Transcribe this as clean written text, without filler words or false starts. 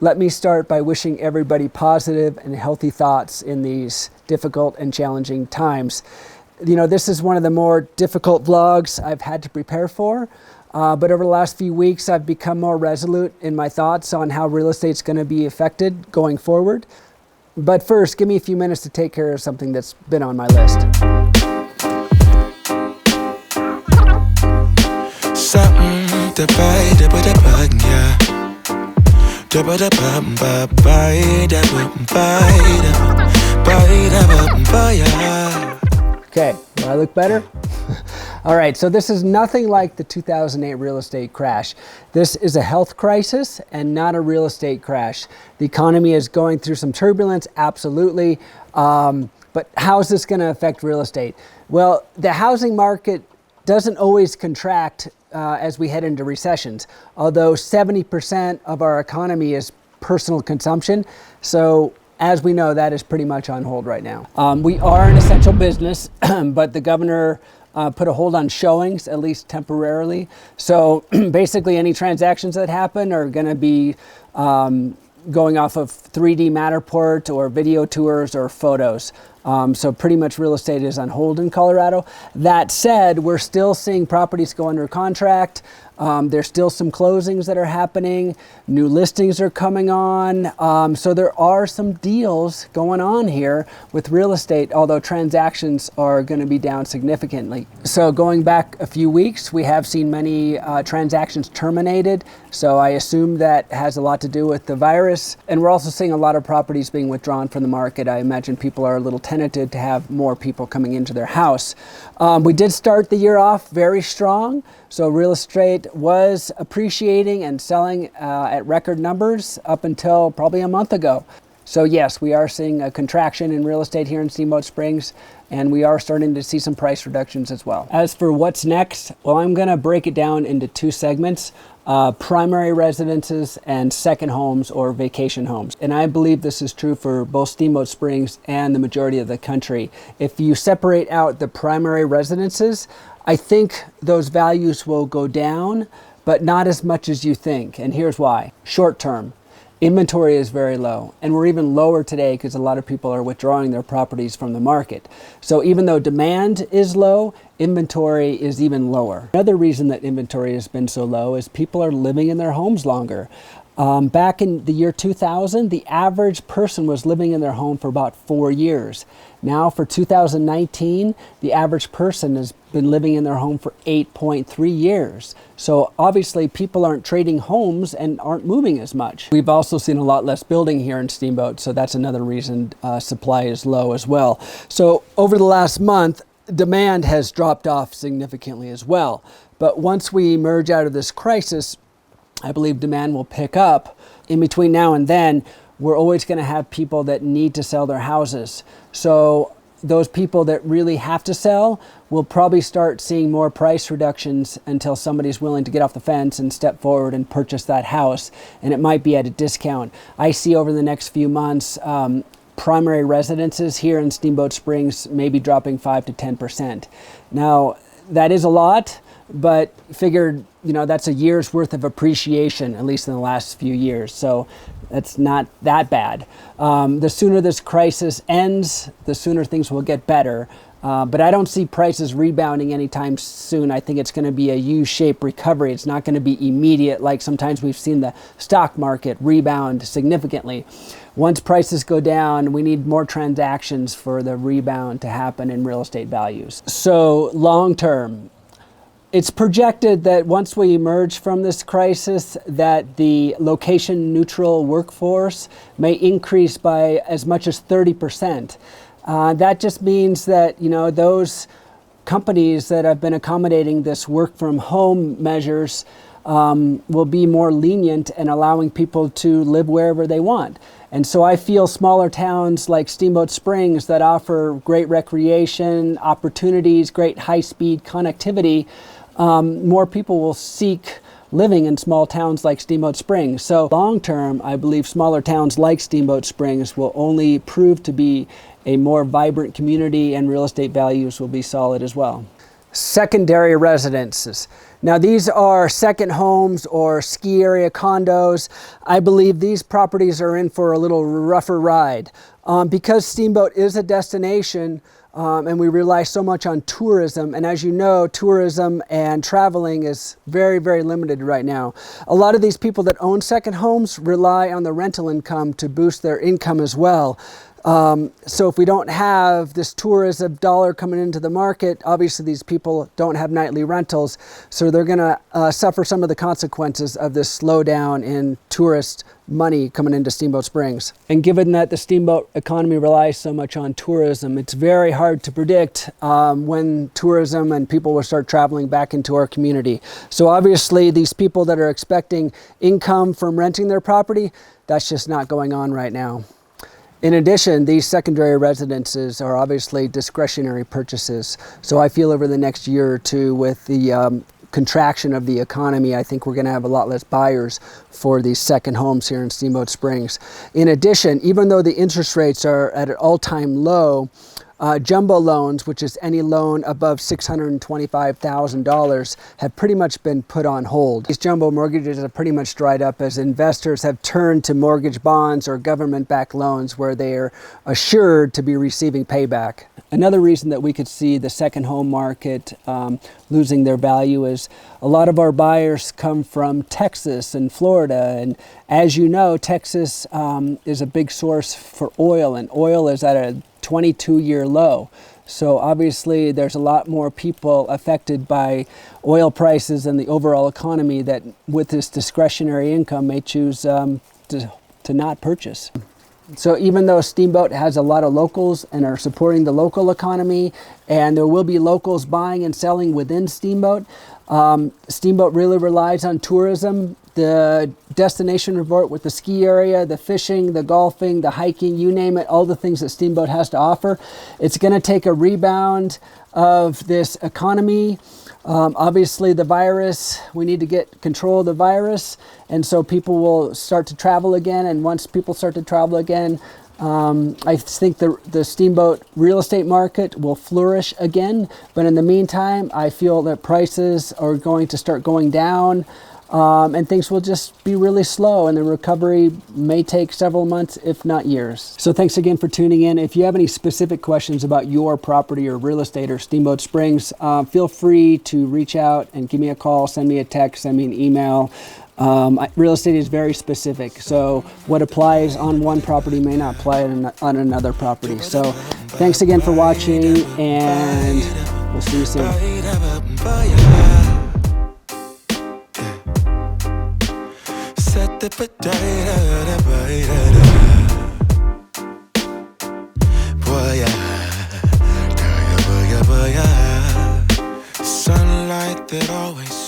Let me start by wishing everybody positive and healthy thoughts in these difficult and challenging times. You know, this is one of the more difficult vlogs I've had to prepare for, but over the last few weeks I've become more resolute in my thoughts on how real estate's going to be affected going forward. But first, give me a few minutes to take care of something that's been on my list. Okay, do I look better? All right, so this is nothing like the 2008 real estate crash. This is a health crisis and not a real estate crash. The economy is going through some turbulence, absolutely, but how is this going to affect real estate? Well, the housing market doesn't always contract as we head into recessions, although 70% of our economy is personal consumption. So as we know, that is pretty much on hold right now. We are an essential business, but the governor put a hold on showings, at least temporarily. So basically any transactions that happen are going to be going off of 3D Matterport or video tours or photos. So pretty much real estate is on hold in Colorado. That said, we're still seeing properties go under contract. There's still some closings that are happening. New listings are coming on. So there are some deals going on here with real estate, although transactions are going to be down significantly. So going back a few weeks, we have seen many transactions terminated. So I assume that has a lot to do with the virus. And we're also seeing a lot of properties being withdrawn from the market. I imagine people are a little tentative to have more people coming into their house. We did start the year off very strong. So real estate was appreciating and selling at record numbers up until probably a month ago. So yes, we are seeing a contraction in real estate here in Steamboat Springs, and we are starting to see some price reductions as well. As for what's next, well, I'm going to break it down into two segments, primary residences and second homes or vacation homes. And I believe this is true for both Steamboat Springs and the majority of the country. If you separate out the primary residences, I think those values will go down, but not as much as you think. And here's why. Short term, inventory is very low. And we're even lower today because a lot of people are withdrawing their properties from the market. So even though demand is low, inventory is even lower. Another reason that inventory has been so low is people are living in their homes longer. Back in the year 2000, the average person was living in their home for about 4 years. Now for 2019, the average person has been living in their home for 8.3 years. So obviously people aren't trading homes and aren't moving as much. We've also seen a lot less building here in Steamboat, so that's another reason supply is low as well. So over the last month, demand has dropped off significantly as well. But once we emerge out of this crisis, I believe demand will pick up. In between now and then, we're always going to have people that need to sell their houses. So those people that really have to sell will probably start seeing more price reductions until somebody's willing to get off the fence and step forward and purchase that house. And it might be at a discount. I see over the next few months, primary residences here in Steamboat Springs may be dropping 5 to 10%. Now, that is a lot, but figured, you know, that's a year's worth of appreciation, at least in the last few years. So that's not that bad. The sooner this crisis ends, the sooner things will get better. But I don't see prices rebounding anytime soon. I think it's going to be a U-shaped recovery. It's not going to be immediate, like sometimes we've seen the stock market rebound significantly. Once prices go down, we need more transactions for the rebound to happen in real estate values. So long term, it's projected that once we emerge from this crisis, that the location neutral workforce may increase by as much as 30%. That just means that, you know, those companies that have been accommodating this work from home measures will be more lenient and allowing people to live wherever they want. And so I feel smaller towns like Steamboat Springs that offer great recreation opportunities, great high-speed connectivity, more people will seek living in small towns like Steamboat Springs. So long term, I believe smaller towns like Steamboat Springs will only prove to be a more vibrant community, and real estate values will be solid as well. Secondary residences. Now these are second homes or ski area condos. I believe these properties are in for a little rougher ride. Because Steamboat is a destination, and we rely so much on tourism, and as you know, tourism and traveling is very, very limited right now. A lot of these people that own second homes rely on the rental income to boost their income as well. So if we don't have this tourism dollar coming into the market, obviously these people don't have nightly rentals, so they're going to suffer some of the consequences of this slowdown in tourist money coming into Steamboat Springs. And given that the steamboat economy relies so much on tourism, it's very hard to predict when tourism and people will start traveling back into our community. So obviously these people that are expecting income from renting their property, that's just not going on right now. In addition, these secondary residences are obviously discretionary purchases. So I feel over the next year or two, with the contraction of the economy, I think we're going to have a lot less buyers for these second homes here in Steamboat Springs. In addition, even though the interest rates are at an all-time low, jumbo loans, which is any loan above $625,000, have pretty much been put on hold. These jumbo mortgages have pretty much dried up as investors have turned to mortgage bonds or government-backed loans where they are assured to be receiving payback. Another reason that we could see the second home market losing their value is a lot of our buyers come from Texas and Florida, and as you know, Texas is a big source for oil, and oil is at a 22-year low. So obviously there's a lot more people affected by oil prices and the overall economy that with this discretionary income may choose to not purchase. So even though Steamboat has a lot of locals and are supporting the local economy, and there will be locals buying and selling within Steamboat, Steamboat really relies on tourism. The destination resort with the ski area, the fishing, the golfing, the hiking, you name it, all the things that Steamboat has to offer. It's going to take a rebound of this economy. Obviously the virus, we need to get control of the virus, and so people will start to travel again, and once people start to travel again, I think the Steamboat real estate market will flourish again, but in the meantime, I feel that prices are going to start going down. And things will just be really slow, and the recovery may take several months, if not years. So thanks again for tuning in. If you have any specific questions about your property or real estate or Steamboat Springs, feel free to reach out and give me a call, send me a text, send me an email. Real estate is very specific, so what applies on one property may not apply on another property. So thanks again for watching, and we'll see you soon. Sunlight that always